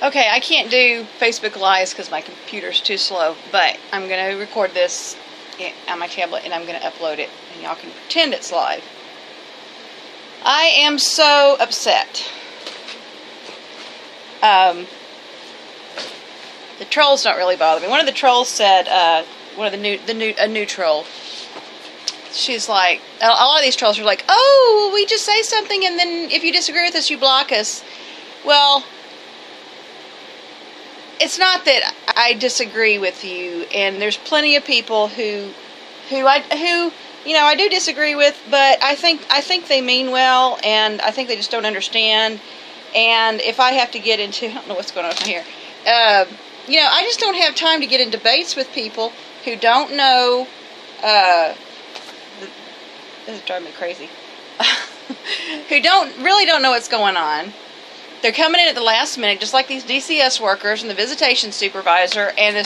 Okay, I can't do Facebook Lives because my computer's too slow, but I'm going to record this on my tablet and I'm going to upload it, and y'all can pretend it's live. I am so upset. The trolls don't really bother me. One of the trolls said, a new troll. She's like, a lot of these trolls are like, oh, we just say something and then if you disagree with us, you block us. Well, it's not that I disagree with you, and there's plenty of people who I do disagree with, but I think they mean well, and I think they just don't understand. And if I have to get into, I don't know what's going on here, I just don't have time to get in debates with people who don't know. This is driving me crazy. Who really don't know what's going on. They're coming in at the last minute, just like these DCS workers and the visitation supervisor. And the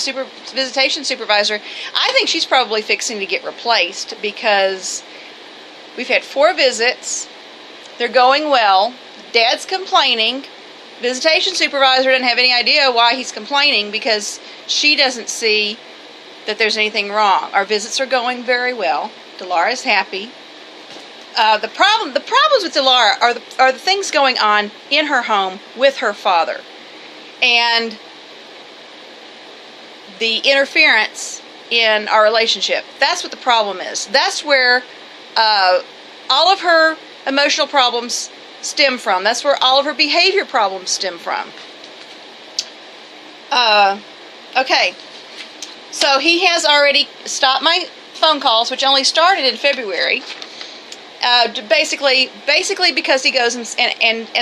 visitation supervisor, I think she's probably fixing to get replaced because we've had 4 visits. They're going well. Dad's complaining. Visitation supervisor doesn't have any idea why he's complaining because she doesn't see that there's anything wrong. Our visits are going very well. Delara's happy. The problems with Delara are the things going on in her home with her father, and the interference in our relationship. That's what the problem is. That's where all of her emotional problems stem from. That's where all of her behavior problems stem from. Okay, so he has already stopped my phone calls, which only started in February. Basically because he goes and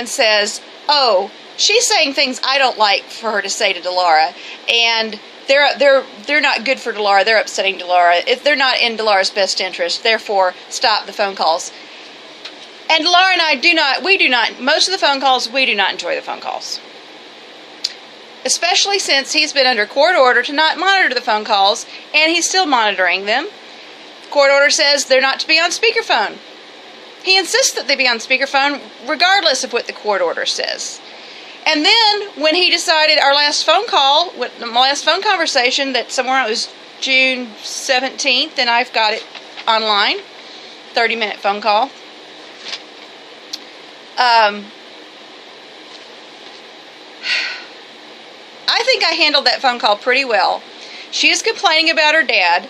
says, oh, she's saying things I don't like for her to say to Delara, and they're not good for Delara. They're upsetting Delara. They're not in Delara's best interest. Therefore, stop the phone calls. And Delara and I most of the phone calls, we do not enjoy the phone calls. Especially since he's been under court order to not monitor the phone calls, and he's still monitoring them. Court order says they're not to be on speakerphone. He insists that they be on speakerphone regardless of what the court order says. And then when he decided our last phone conversation, that somewhere it was June 17th, and I've got it online, 30-minute phone call. I think I handled that phone call pretty well. She is complaining about her dad.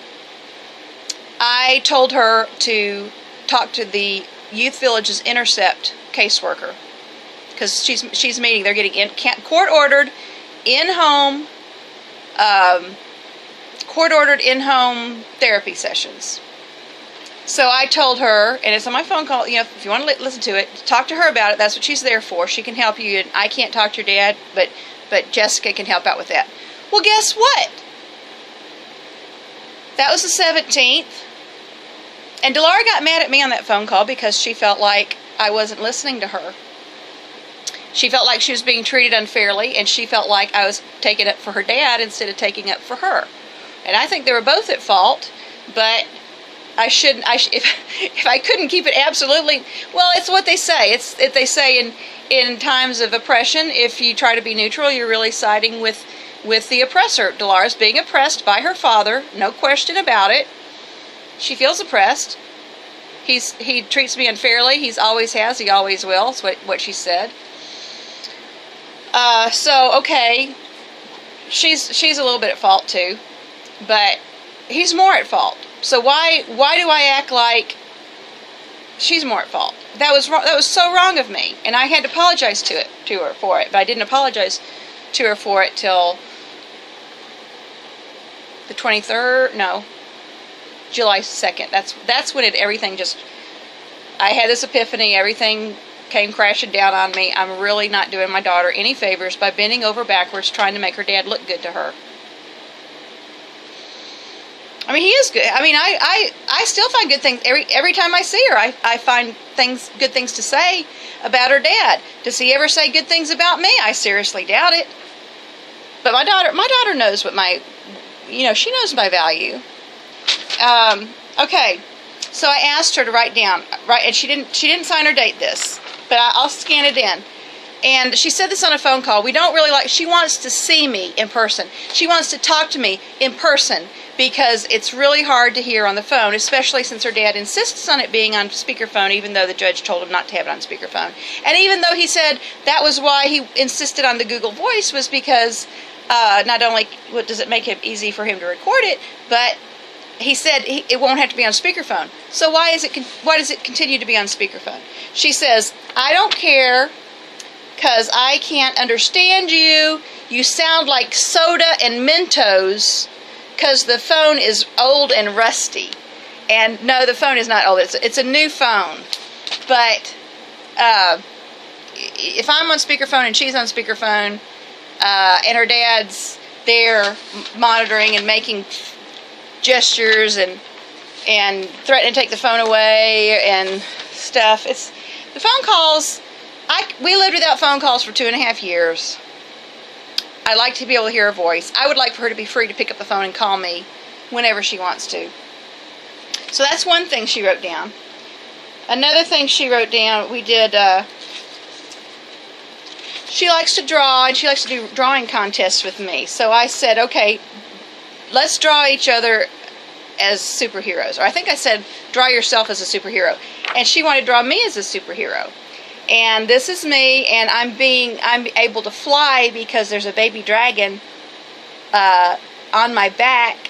I told her to talk to the Youth Village's Intercept caseworker because she's meeting. They're getting court-ordered in-home therapy sessions. So I told her, and it's on my phone call, if you want to listen to it, talk to her about it. That's what she's there for. She can help you. And I can't talk to your dad, but Jessica can help out with that. Well, guess what? That was the 17th. And Delara got mad at me on that phone call because she felt like I wasn't listening to her. She felt like she was being treated unfairly, and she felt like I was taking up for her dad instead of taking up for her. And I think they were both at fault, but if I couldn't keep it absolutely, well, it's what they say. They say in times of oppression, if you try to be neutral, you're really siding with the oppressor. Delara's being oppressed by her father, no question about it. She feels oppressed. He treats me unfairly. He always has. He always will. That's what she said. So okay, she's a little bit at fault too, but he's more at fault. So why do I act like she's more at fault? That was wrong. That was so wrong of me, and I had to apologize to her for it. But I didn't apologize to her for it till the 23rd. No. July 2nd. That's when everything just, I had this epiphany. Everything came crashing down on me. I'm really not doing my daughter any favors by bending over backwards trying to make her dad look good to her. I mean, he is good. I mean, I still find good things every time I see her. I find good things to say about her dad. Does he ever say good things about me? I seriously doubt it. But my daughter knows what she knows my value. Okay, so I asked her to write down, and she didn't sign or date this, but I'll scan it in. And she said this on a phone call. We don't really like, she wants to see me in person. She wants to talk to me in person because it's really hard to hear on the phone, especially since her dad insists on it being on speakerphone, even though the judge told him not to have it on speakerphone. And even though he said that was why he insisted on the Google Voice, was because not only does it make it easy for him to record it, but he said it won't have to be on speakerphone. So why does it continue to be on speakerphone? She says, I don't care, because I can't understand you. You sound like soda and Mentos, because the phone is old and rusty. And no, the phone is not old. It's a new phone. But if I'm on speakerphone and she's on speakerphone, and her dad's there monitoring and making gestures and threatening to take the phone away and stuff, it's the phone calls. We lived without phone calls for 2.5 years. I like to be able to hear her voice. I would like for her to be free to pick up the phone and call me whenever she wants to. So that's one thing she wrote down. Another thing she wrote down, we did, she likes to draw, and she likes to do drawing contests with me. So I said, okay, let's draw each other as superheroes. Or I think I said, draw yourself as a superhero. And she wanted to draw me as a superhero. And this is me, and I'm able to fly because there's a baby dragon on my back.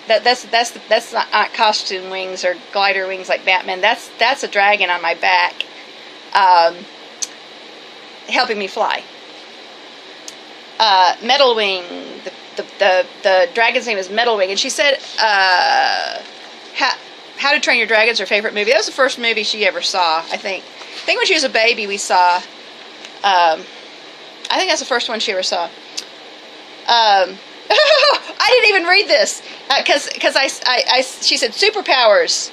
That's not costume wings or glider wings like Batman. That's a dragon on my back, helping me fly. Metal Wing. The dragon's name is Metal Wing, and she said, "How to Train Your Dragon's her favorite movie." That was the first movie she ever saw, I think. I think when she was a baby we saw, I think that's the first one she ever saw. I didn't even read this, because she said, superpowers.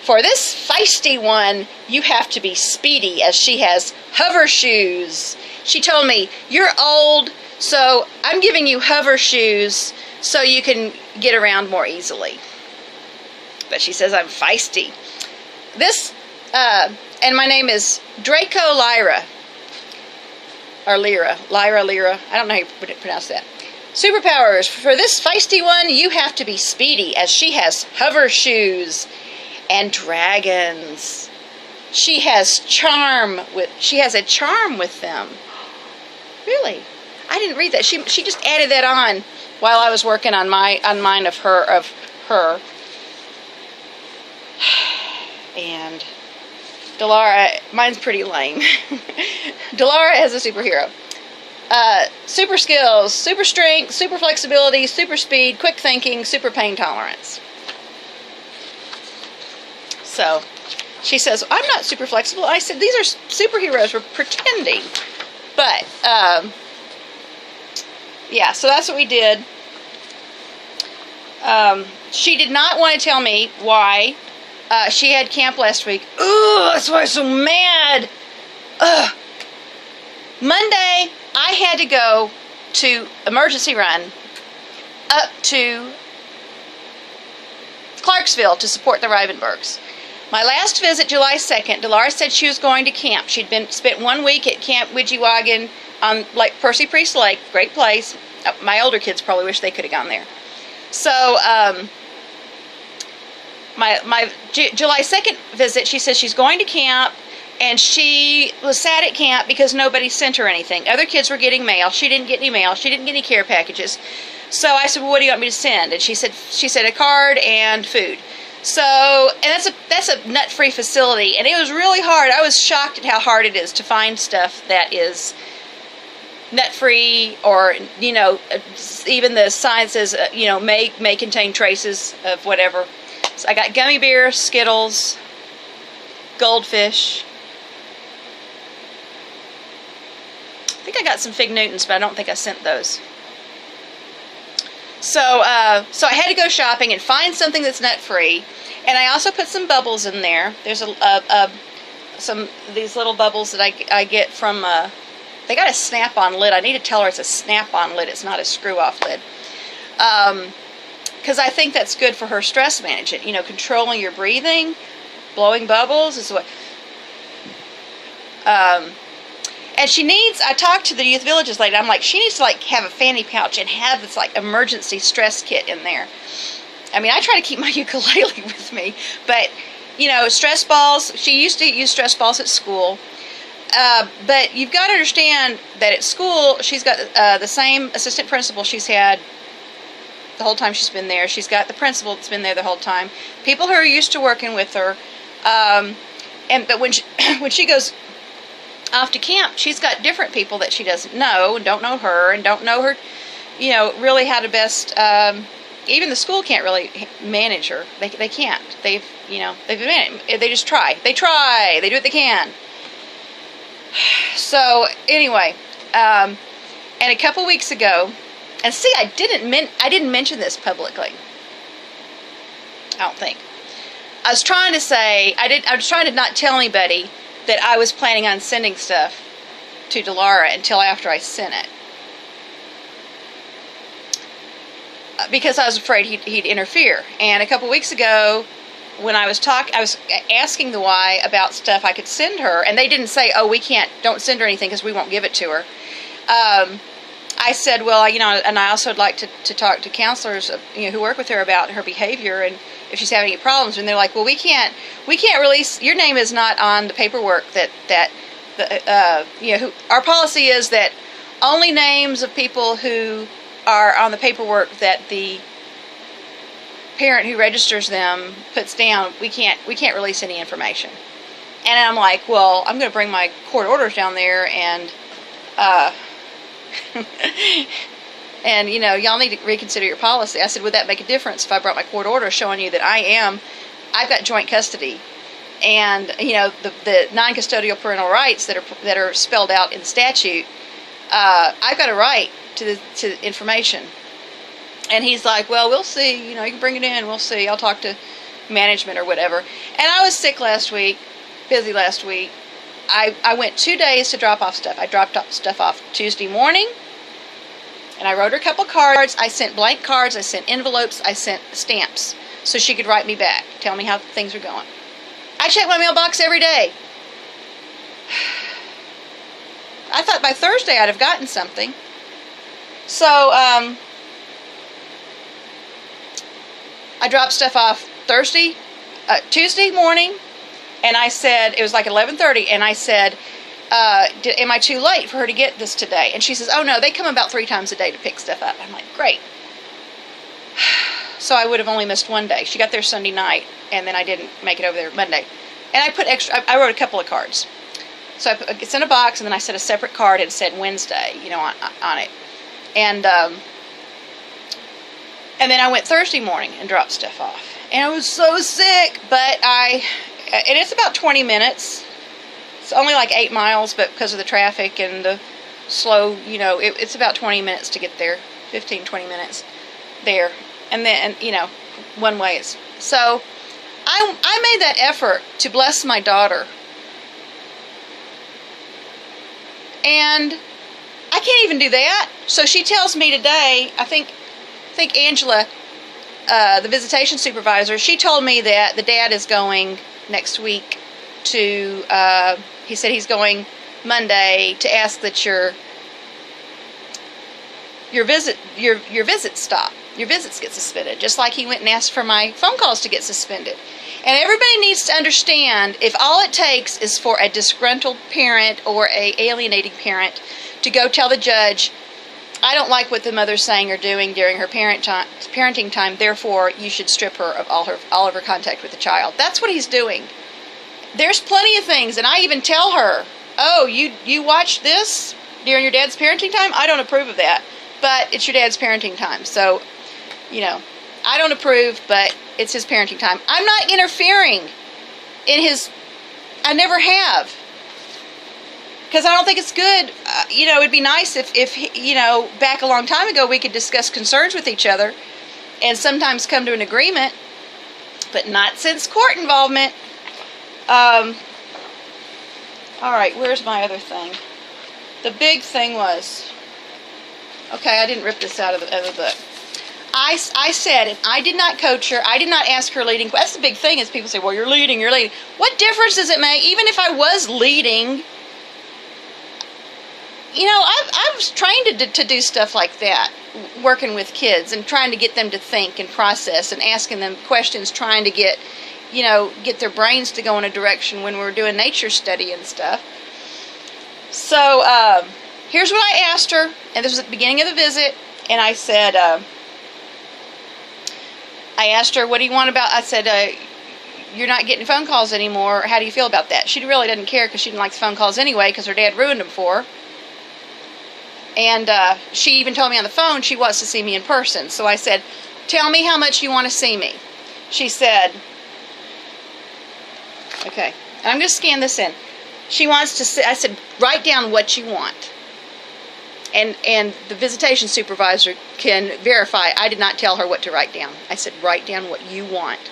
For this feisty one, you have to be speedy, as she has hover shoes. She told me, you're old, so I'm giving you hover shoes so you can get around more easily. But she says I'm feisty. This, and my name is Draco Lyra. Or Lyra. Lyra. I don't know how you pronounce that. Superpowers. For this feisty one, you have to be speedy, as she has hover shoes and dragons. She has a charm with them. Really? I didn't read that. She just added that on while I was working on mine of her. And Delara, mine's pretty lame. Delara as a superhero. Super skills, super strength, super flexibility, super speed, quick thinking, super pain tolerance. So, she says, I'm not super flexible. I said, these are superheroes. We're pretending. But, yeah, so that's what we did. She did not want to tell me why she had camp last week. Ugh, that's why I'm so mad. Ugh. Monday, I had to go to emergency run up to Clarksville to support the Rivenbergs. My last visit, July 2nd, Delara said she was going to camp. She'd spent 1 week at Camp Widgewagon on Percy Priest Lake. Great place. My older kids probably wish they could have gone there. So, my July 2nd visit, she says she's going to camp, and she was sad at camp because nobody sent her anything. Other kids were getting mail. She didn't get any mail. She didn't get any care packages. So I said, well, what do you want me to send? And she said a card and food. So, and that's a nut-free facility, and it was really hard. I was shocked at how hard it is to find stuff that is nut-free, or, you know, even the sign says, you know, may contain traces of whatever. So I got gummy bears, Skittles, Goldfish. I think I got some Fig Newtons, but I don't think I sent those. So I had to go shopping and find something that's nut-free, and I also put some bubbles in there. There's some these little bubbles that I get from. They got a snap-on lid. I need to tell her it's a snap-on lid. It's not a screw-off lid. Because I think that's good for her stress management. You know, controlling your breathing, blowing bubbles is what. And she needs, I talked to the Youth Villages lady, I'm like, she needs to like have a fanny pouch and have this like emergency stress kit in there. I mean, I try to keep my ukulele with me, but, you know, stress balls, she used to use stress balls at school. But you've got to understand that at school, she's got the same assistant principal she's had the whole time she's been there. She's got the principal that's been there the whole time. People who are used to working with her. But when she goes off to camp, she's got different people that she doesn't know, and don't know her, and don't know her, you know, really how to best. Even the school can't really manage her. They can't. They just try. They do what they can. So anyway, and a couple weeks ago, and see, I didn't mention this publicly. I don't think. I was trying to say I was trying to not tell anybody that I was planning on sending stuff to Delara until after I sent it, because I was afraid he'd interfere. And a couple weeks ago, when I was asking the Y about stuff I could send her, and they didn't say, "Oh, we can't, don't send her anything because we won't give it to her." I said, "Well, you know, and I also would like to talk to counselors, you know, who work with her about her behavior and if she's having any problems." And they're like, "Well, we can't release, your name is not on the paperwork you know, our policy is that only names of people who are on the paperwork that the parent who registers them puts down, we can't release any information." And I'm like, "Well, I'm going to bring my court orders down there, and and you know, y'all need to reconsider your policy." I said, "Would that make a difference if I brought my court order showing you that I've got joint custody, and you know, the non-custodial parental rights that are spelled out in the statute, I've got a right to the information." And he's like, "Well, we'll see. You know, you can bring it in. We'll see. I'll talk to management or whatever." And I was sick last week, busy last week. I went 2 days to drop off stuff. I dropped stuff off Tuesday morning, and I wrote her a couple cards. I sent blank cards. I sent envelopes. I sent stamps so she could write me back, tell me how things are going. I check my mailbox every day. I thought by Thursday I'd have gotten something. So, I dropped stuff off Tuesday morning, and I said, it was like 11:30, and I said, "Am I too late for her to get this today?" And she says, "Oh no, they come about 3 times a day to pick stuff up." I'm like, "Great." So I would have only missed one day. She got there Sunday night, and then I didn't make it over there Monday. And I wrote a couple of cards. So it's in a box, and then I set a separate card and said Wednesday, you know, on it. And then I went Thursday morning and dropped stuff off. And I was so sick, but and it's about 20 minutes. It's only like 8 miles, but because of the traffic and the slow, you know, it's about 20 minutes to get there, 15, 20 minutes there. And then, you know, one way is. So I made that effort to bless my daughter. And I can't even do that. So she tells me today, I think Angela, the visitation supervisor, she told me that the dad is going next week to, he said he's going Monday to ask that your visits stop. Your visits get suspended, just like he went and asked for my phone calls to get suspended. And everybody needs to understand, if all it takes is for a disgruntled parent or a alienating parent to go tell the judge, "I don't like what the mother's saying or doing during her parenting time, therefore you should strip her of all of her contact with the child." That's what he's doing. There's plenty of things, and I even tell her, "Oh, you watch this during your dad's parenting time? I don't approve of that, but it's your dad's parenting time. So, you know, I don't approve, but it's his parenting time." I'm not interfering in his, I never have. Because I don't think it's good. You know, it'd be nice if, you know, back a long time ago we could discuss concerns with each other and sometimes come to an agreement, but not since court involvement. All right, where's my other thing? The big thing was, okay, I didn't rip this out of the book. I said, and I did not coach her, I did not ask her leading. That's the big thing, is people say, "Well, you're leading. What difference does it make? Even if I was leading, you know, I was trained to do stuff like that, working with kids and trying to get them to think and process and asking them questions, trying to get, you know, get their brains to go in a direction when we're doing nature study and stuff. So here's what I asked her, and this was at the beginning of the visit, and I said, I asked her, what do you want about, I said, you're not getting phone calls anymore. How do you feel about that? She really didn't care because she didn't like the phone calls anyway because her dad ruined them for her. And she even told me on the phone she wants to see me in person. So I said, tell me how much you want to see me. She said, okay, and I'm going to scan this in. She wants to see, I said, write down what you want. And the visitation supervisor can verify. I did not tell her what to write down. I said, write down what you want.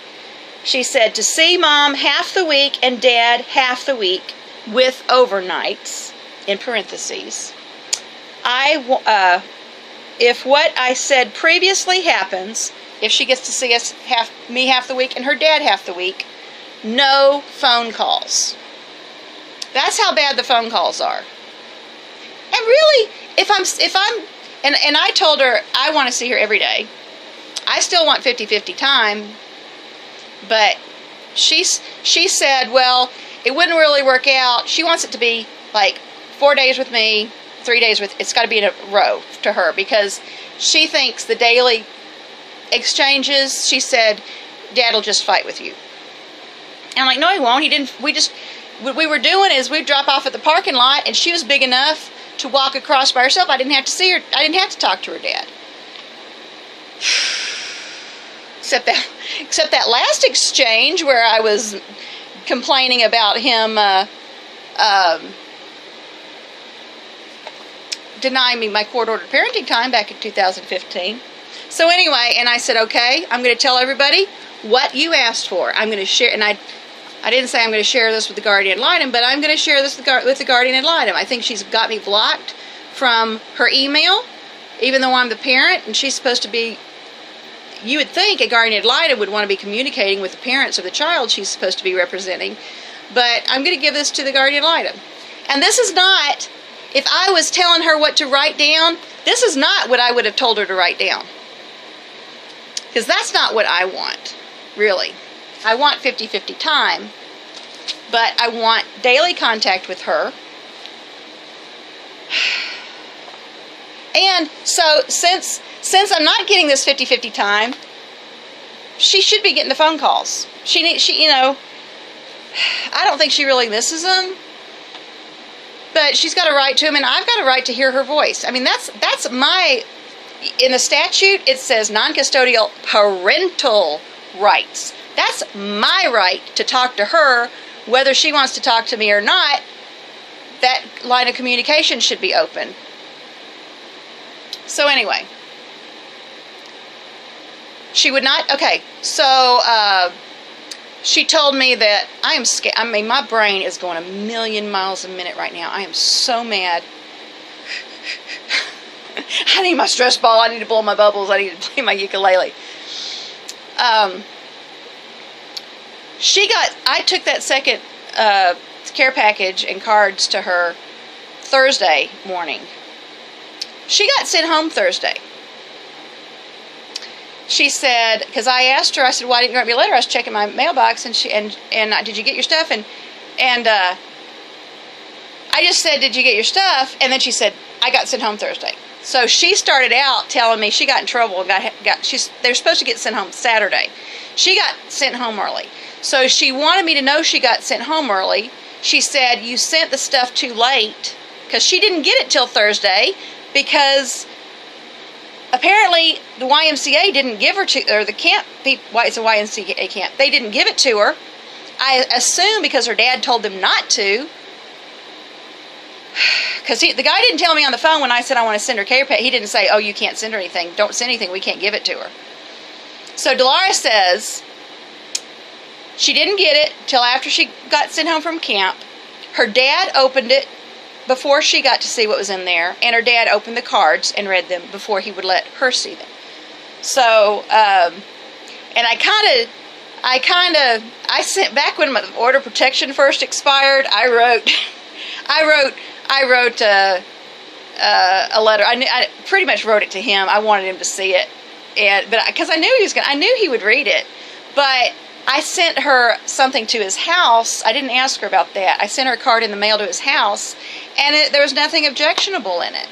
She said, to see Mom half the week and Dad half the week with overnights, in parentheses. If what I said previously happens, if she gets to see us me half the week and her dad half the week, no phone calls. That's how bad the phone calls are. And really, if I'm, and I told her I want to see her every day. I still want 50-50 time, but she said, well, it wouldn't really work out. She wants it to be like 4 days with me, 3 days with, it's got to be in a row to her because she thinks the daily exchanges, she said, Dad will just fight with you. And I'm like, no, he won't. He didn't. What we were doing is we'd drop off at the parking lot and she was big enough to walk across by herself. I didn't have to see her. I didn't have to talk to her dad. Except that last exchange where I was complaining about him denying me my court-ordered parenting time back in 2015. So anyway, and I said, okay, I'm going to tell everybody what you asked for. I'm going to share, and I didn't say I'm going to share this with the guardian ad litem, but I'm going to share this with the guardian ad litem. I think she's got me blocked from her email, even though I'm the parent, and she's supposed to be, you would think a guardian ad litem would want to be communicating with the parents of the child she's supposed to be representing, but I'm going to give this to the guardian ad litem. And this is not, if I was telling her what to write down, this is not what I would have told her to write down. Because that's not what I want, really. I want 50-50 time, but I want daily contact with her. And so since I'm not getting this 50-50 time, she should be getting the phone calls. She you know, I don't think she really misses them, but she's got a right to them, and I've got a right to hear her voice. I mean, that's my, in the statute, it says non-custodial parental rights. That's my right to talk to her, whether she wants to talk to me or not. That line of communication should be open. So anyway, she would not, okay, so she told me that I am scared. I mean, my brain is going 1,000,000 miles a minute right now. I am so mad. I need my stress ball. I need to blow my bubbles. I need to play my ukulele. I took that second care package and cards to her Thursday morning. She got sent home Thursday. She said, because I asked her, I said, why didn't you write me a letter? I was checking my mailbox, and did you get your stuff? And I just said, did you get your stuff? And then she said, I got sent home Thursday. So she started out telling me she got in trouble and they're supposed to get sent home Saturday. She got sent home early. So she wanted me to know she got sent home early. She said, you sent the stuff too late, because she didn't get it till Thursday, because apparently the YMCA didn't give her to, or the camp, it's a YMCA camp, they didn't give it to her. I assume because her dad told them not to. Because the guy didn't tell me on the phone when I said I want to send her care package. He didn't say, oh, you can't send her anything. Don't send anything. We can't give it to her. So Dolores says she didn't get it till after she got sent home from camp. Her dad opened it before she got to see what was in there, and her dad opened the cards and read them before he would let her see them. So, and I sent back when my order of protection first expired. I wrote a letter. I pretty much wrote it to him. I wanted him to see it, but because I knew I knew he would read it. But I sent her something to his house. I didn't ask her about that. I sent her a card in the mail to his house, and there was nothing objectionable in it.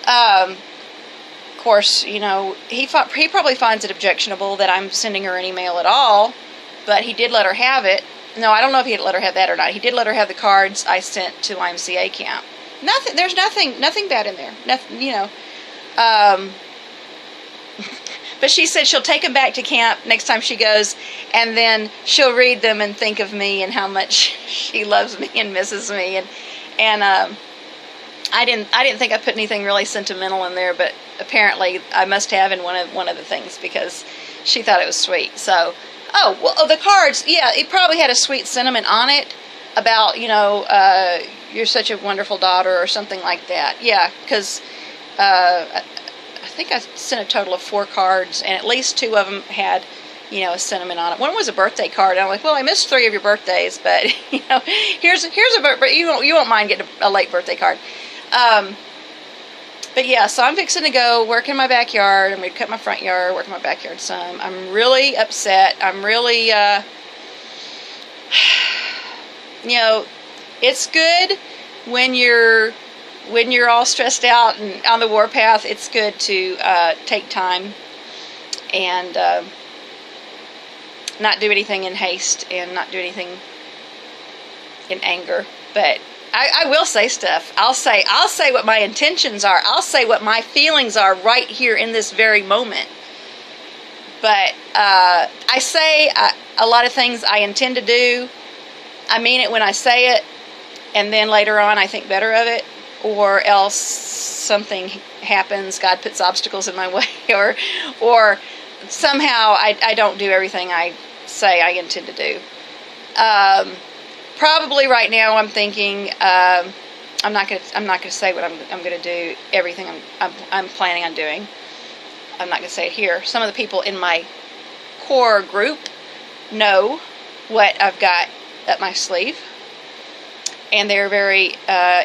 Of course, you know, he probably finds it objectionable that I'm sending her an email at all, but he did let her have it. No, I don't know if he let her have that or not. He did let her have the cards I sent to YMCA camp. Nothing. There's nothing bad in there. Nothing, you know. But she said she'll take them back to camp next time she goes, and then she'll read them and think of me and how much she loves me and misses me. And I didn't think I put anything really sentimental in there, but apparently I must have in one of the things, because she thought it was sweet. So, the cards, yeah, it probably had a sweet sentiment on it about, you know, you're such a wonderful daughter or something like that. Yeah, because I think I sent a total of 4 cards, and at least 2 of them had, you know, a sentiment on it. One was a birthday card. And I'm like, well, I missed 3 of your birthdays, but you know, here's a birthday. You won't mind getting a late birthday card. But yeah, so I'm fixing to go work in my backyard. I'm going to cut my front yard, work in my backyard some. I'm really upset. I'm really, you know, it's good when you're all stressed out and on the warpath. It's good to take time and not do anything in haste and not do anything in anger. But I will say stuff. I'll say what my intentions are. I'll say what my feelings are right here in this very moment. But I say a lot of things I intend to do. I mean it when I say it, and then later on I think better of it. Or else something happens, God puts obstacles in my way, or somehow I don't do everything I say I intend to do. Probably right now I'm thinking I'm not gonna say what I'm gonna do. Everything I'm planning on doing. I'm not gonna say it here. Some of the people in my core group know what I've got up my sleeve, and they're very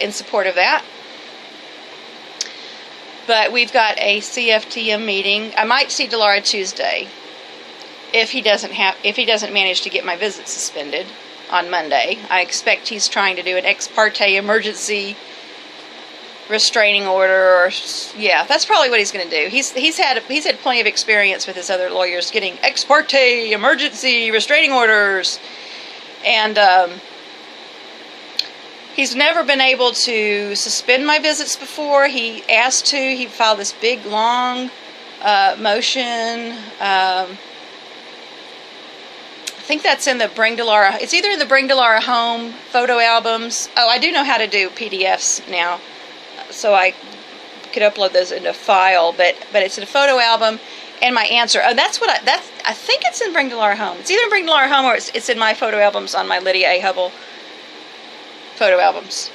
in support of that. But we've got a CFTM meeting. I might see Delara Tuesday if he doesn't manage to get my visit suspended on Monday. I expect he's trying to do an ex parte emergency restraining order, or yeah, that's probably what he's going to do. He's had plenty of experience with his other lawyers getting ex parte emergency restraining orders, and he's never been able to suspend my visits before. He asked to. He filed this big, long motion. I think that's in the Bring Delara. It's either in the Bring Delara Home photo albums. Oh, I do know how to do PDFs now, so I could upload those into a file. But it's in a photo album, and my answer. Oh, I think it's in Bring Delara Home. It's either in Bring Delara Home or it's in my photo albums on my Lydia A. Hubble photo albums.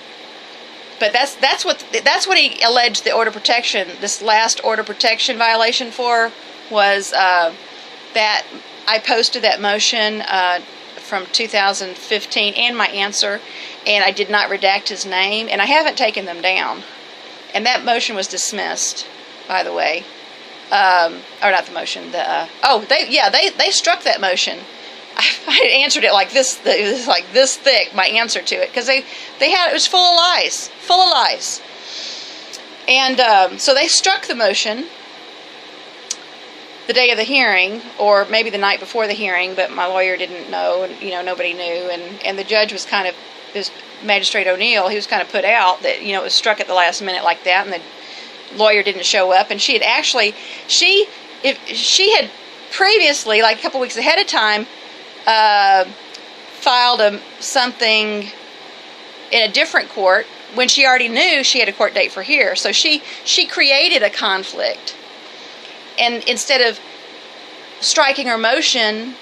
But that's what he alleged the order protection, this last order protection violation for, was that I posted that motion from 2015 and my answer, and I did not redact his name, and I haven't taken them down. And that motion was dismissed, by the way. Or not the motion. They struck that motion. I answered it like this. It was like this thick, my answer to it, because it was full of lies, and so they struck the motion the day of the hearing, or maybe the night before the hearing, but my lawyer didn't know, and nobody knew, and the judge was kind of, this Magistrate O'Neill, he was kind of put out that it was struck at the last minute like that, and the lawyer didn't show up, and she had previously, like a couple weeks ahead of time, filed something in a different court when she already knew she had a court date for here. So she created a conflict, and instead of striking her motion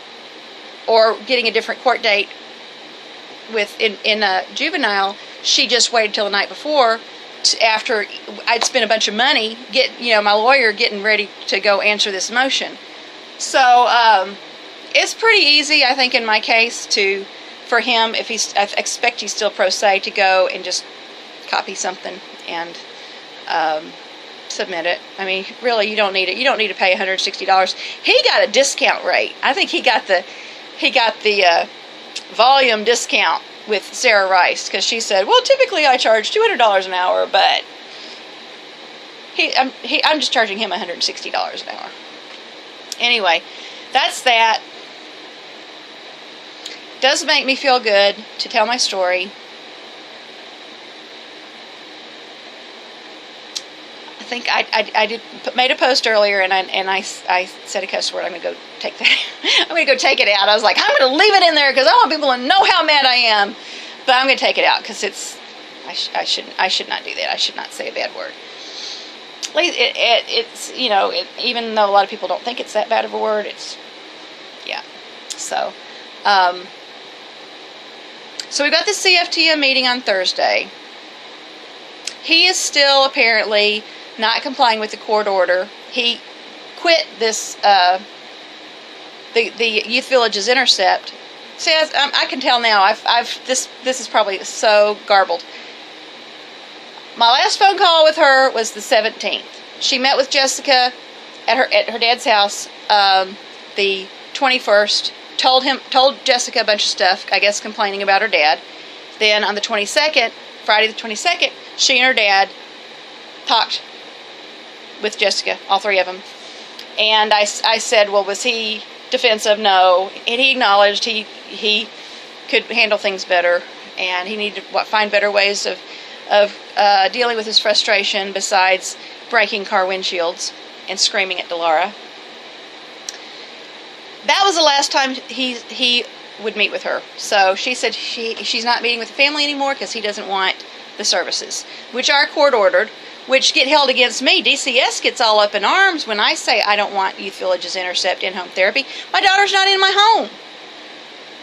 or getting a different court date in a juvenile, she just waited till the night before, after I'd spent a bunch of money my lawyer getting ready to go answer this motion. So it's pretty easy, I think, in my case for him, I expect he's still pro se, to go and just copy something and submit it. I mean, really, you don't need it. You don't need to pay $160. He got a discount rate. I think he got the volume discount with Sarah Rice, because she said, well, typically I charge $200 an hour, but I'm just charging him $160 an hour. Anyway, that's that. Does make me feel good to tell my story. I think I made a post earlier, and I said a cuss word. I'm gonna go take that. I'm gonna go take it out. I was like, I'm gonna leave it in there because I want people to know how mad I am. But I'm gonna take it out because I should not do that. I should not say a bad word. It's even though a lot of people don't think it's that bad of a word, it's yeah. So we've got the CFTM meeting on Thursday. He is still apparently not complying with the court order. He quit this, the Youth Village's intercept. See, I can tell now. This is probably so garbled. My last phone call with her was the 17th. She met with Jessica at her dad's house the 21st. Told Jessica a bunch of stuff, I guess complaining about her dad. Then on the 22nd, Friday the 22nd, she and her dad talked with Jessica, all three of them. And I said, well, was he defensive? No. And he acknowledged he could handle things better, and he needed to find better ways of dealing with his frustration besides breaking car windshields and screaming at Delara. That was the last time he would meet with her. So she said she's not meeting with the family anymore because he doesn't want the services, which are court ordered, which get held against me. DCS gets all up in arms when I say I don't want Youth Village's intercept in-home therapy. My daughter's not in my home.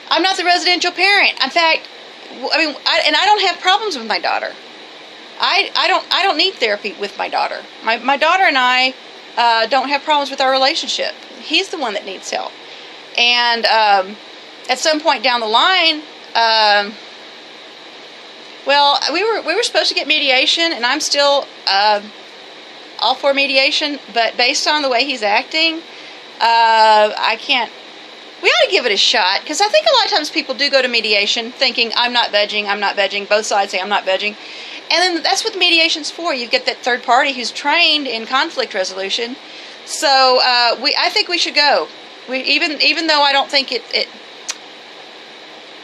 I'm not the residential parent. In fact, I don't have problems with my daughter. I don't need therapy with my daughter. My daughter and I don't have problems with our relationship. He's the one that needs help. And at some point down the line, well, we were supposed to get mediation, and I'm still all for mediation. But based on the way he's acting, I can't. We ought to give it a shot, because I think a lot of times people do go to mediation thinking, I'm not budging. Both sides say I'm not budging. And then that's what mediation's for. You get that third party who's trained in conflict resolution. So I think we should go. Even though I don't think it.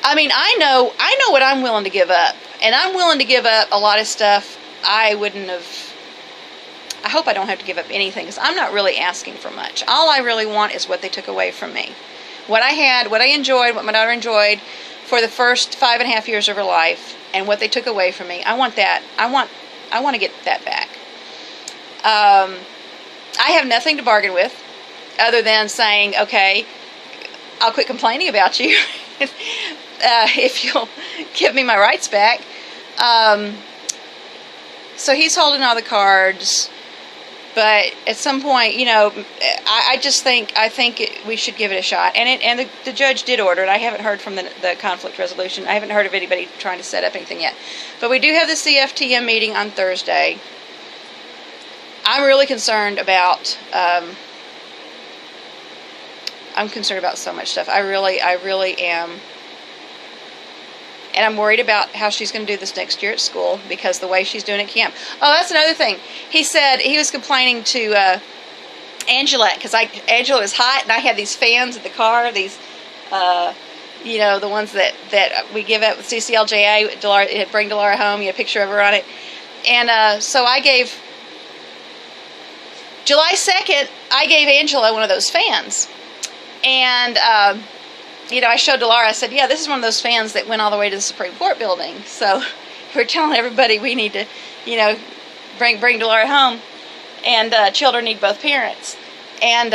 I mean, I know what I'm willing to give up, and I'm willing to give up a lot of stuff I wouldn't have. I hope I don't have to give up anything, because I'm not really asking for much. All I really want is what they took away from me. What I had, what I enjoyed, what my daughter enjoyed for the first 5.5 years of her life, and what they took away from me. I want that. I want to get that back. I have nothing to bargain with, other than saying, okay, I'll quit complaining about you if you'll give me my rights back. So he's holding all the cards, but at some point, I think we should give it a shot. And the judge did order it. I haven't heard from the conflict resolution. I haven't heard of anybody trying to set up anything yet. But we do have the CFTM meeting on Thursday. I'm really concerned about. I'm concerned about so much stuff. I really am. And I'm worried about how she's going to do this next year at school, because the way she's doing at camp. Oh, that's another thing. He said he was complaining to Angela, because Angela was hot, and I had these fans in the car, these, the ones that we give out with CCLJA, bring Delara home, you had a picture of her on it. And so July 2nd, I gave Angela one of those fans. And, I showed Delara, I said, yeah, this is one of those fans that went all the way to the Supreme Court building. So we're telling everybody we need to, bring Delara home. And children need both parents. And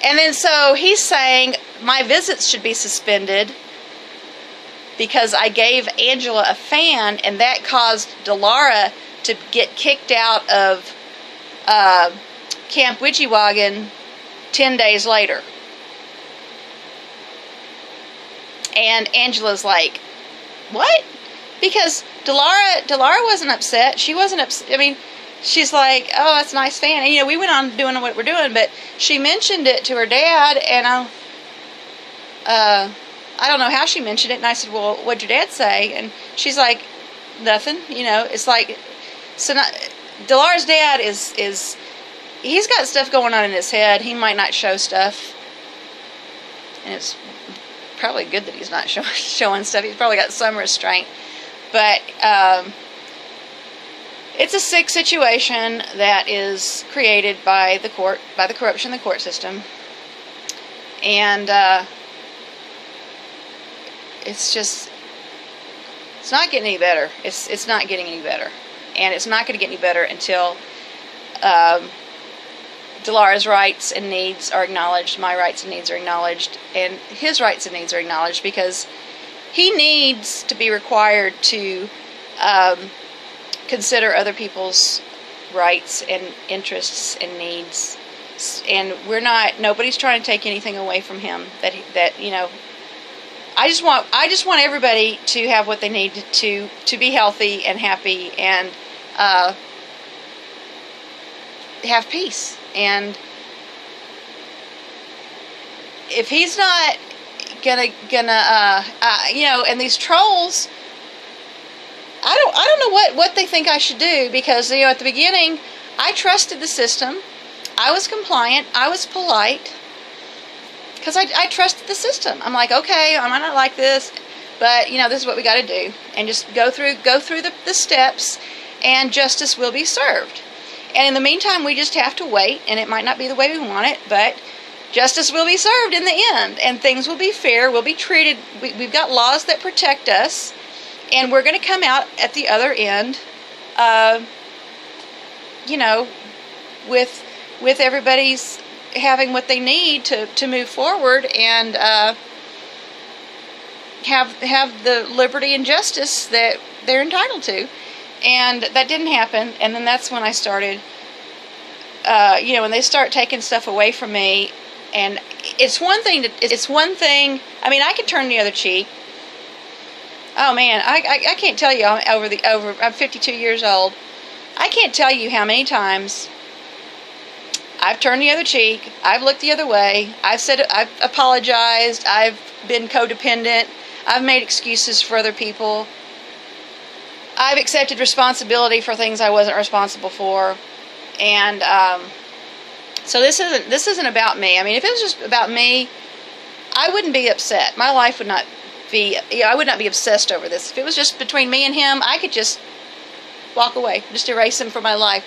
then so he's saying my visits should be suspended because I gave Angela a fan, and that caused Delara to get kicked out of Camp Witchywagon 10 days later. And Angela's like, what? because Delara wasn't upset. She wasn't upset. I mean, she's like, oh, that's a nice fan. And, you know, we went on doing what we're doing, but she mentioned it to her dad, and I don't know how she mentioned it, and I said, well, what'd your dad say? And she's like, nothing, you know. It's like, so Delara's dad is he's got stuff going on in his head. He might not show stuff, and it's probably good that he's not showing stuff. He's probably got some restraint, but it's a sick situation that is created by the court, by the corruption in the court system, and it's just, it's not getting any better. It's not getting any better, and it's not going to get any better until Delara's rights and needs are acknowledged, my rights and needs are acknowledged, and his rights and needs are acknowledged, because he needs to be required to consider other people's rights and interests and needs, and nobody's trying to take anything away from him. That you know, I just want everybody to have what they need to be healthy and happy and have peace. And if he's not gonna you know, and these trolls, I don't know what they think I should do, because, you know, at the beginning I trusted the system. I was compliant. I was polite, because I trusted the system. I'm like, okay, I might not like this, but, you know, this is what we got to do, and just go through the steps, and justice will be served. And in the meantime, we just have to wait, and it might not be the way we want it, but justice will be served in the end, and things will be fair. We'll be treated. We've got laws that protect us, and we're going to come out at the other end, you know, with everybody's having what they need to move forward, and have the liberty and justice that they're entitled to. And that didn't happen, and then that's when I started, you know, when they start taking stuff away from me. And it's one thing, I mean, I could turn the other cheek. Oh man, I can't tell you, I'm 52 years old. I can't tell you how many times I've turned the other cheek, I've looked the other way, I've apologized, I've been codependent, I've made excuses for other people, I've accepted responsibility for things I wasn't responsible for, and so this isn't about me. I mean, if it was just about me, I wouldn't be upset. My life would not be, I would not be obsessed over this. If it was just between me and him, I could just walk away, just erase him from my life.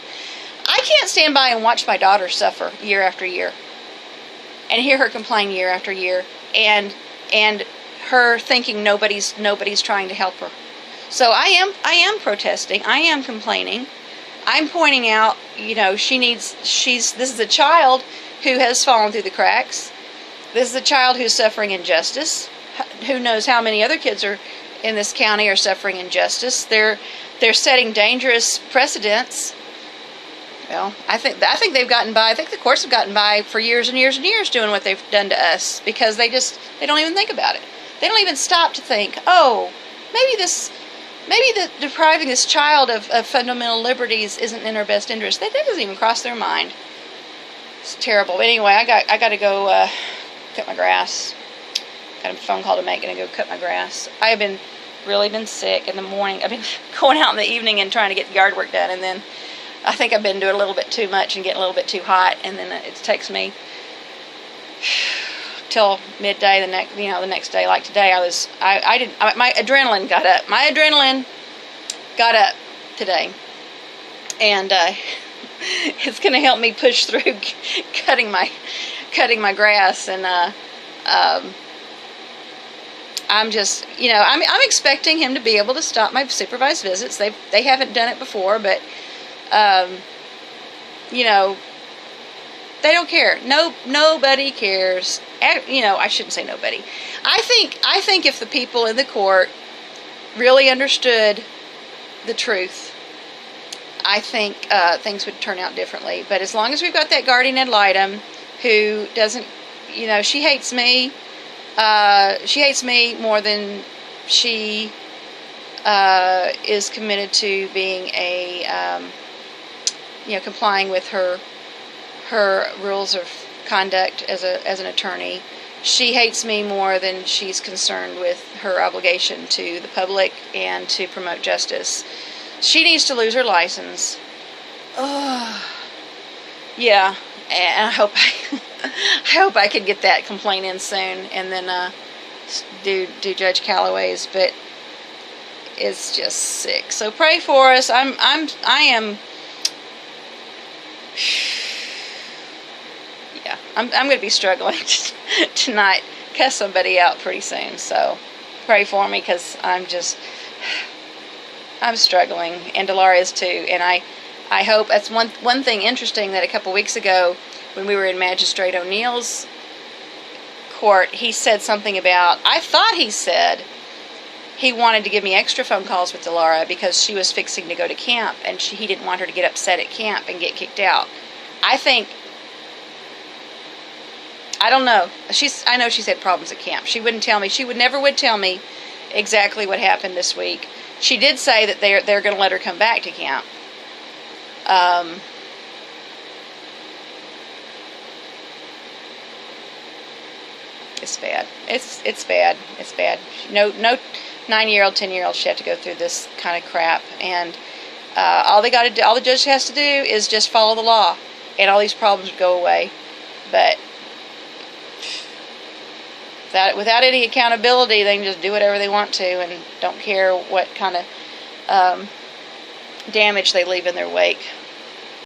I can't stand by and watch my daughter suffer year after year, and hear her complain year after year, and her thinking nobody's trying to help her. So I am protesting. I am complaining. I'm pointing out, you know, this is a child who has fallen through the cracks. This is a child who's suffering injustice. Who knows how many other kids are in this county are suffering injustice. They're setting dangerous precedents. Well, I think they've gotten by. I think the courts have gotten by for years and years and years doing what they've done to us, because they don't even think about it. They don't even stop to think, oh, maybe depriving this child of fundamental liberties isn't in our best interest. That doesn't even cross their mind. It's terrible. But anyway, I got to go cut my grass. Got a phone call to make, and I go cut my grass. I have really been sick in the morning. I've been going out in the evening and trying to get yard work done, and then I think I've been doing a little bit too much and getting a little bit too hot, and then it takes me till midday the next day. Like today, my adrenaline got up. My adrenaline got up today, and it's going to help me push through cutting my grass. And I'm just, you know, I'm expecting him to be able to stop my supervised visits. They haven't done it before, but you know, they don't care. Nobody cares. You know, I shouldn't say nobody. I think if the people in the court really understood the truth, I think things would turn out differently. But as long as we've got that guardian ad litem who doesn't, you know, she hates me. She hates me more than she is committed to being a, complying with her rules of conduct as an attorney. She hates me more than she's concerned with her obligation to the public and to promote justice. She needs to lose her license. Oh, yeah, and I hope I could get that complaint in soon, and then do Judge Calloway's. But it's just sick. So pray for us. I am. Yeah, I'm going to be struggling to not cuss somebody out pretty soon. So pray for me, because I'm struggling, and Delara is too. And I hope that's one thing interesting, that a couple weeks ago when we were in Magistrate O'Neill's court, he said something about, I thought he said he wanted to give me extra phone calls with Delara because she was fixing to go to camp, and he didn't want her to get upset at camp and get kicked out. I don't know. I know she's had problems at camp. She wouldn't tell me. She never would tell me exactly what happened this week. She did say that they're going to let her come back to camp. It's bad. It's bad. It's bad. No 9-year-old, 10-year-old should have to go through this kind of crap. And all the judge has to do is just follow the law, and all these problems would go away. But without any accountability, they can just do whatever they want to and don't care what kind of damage they leave in their wake.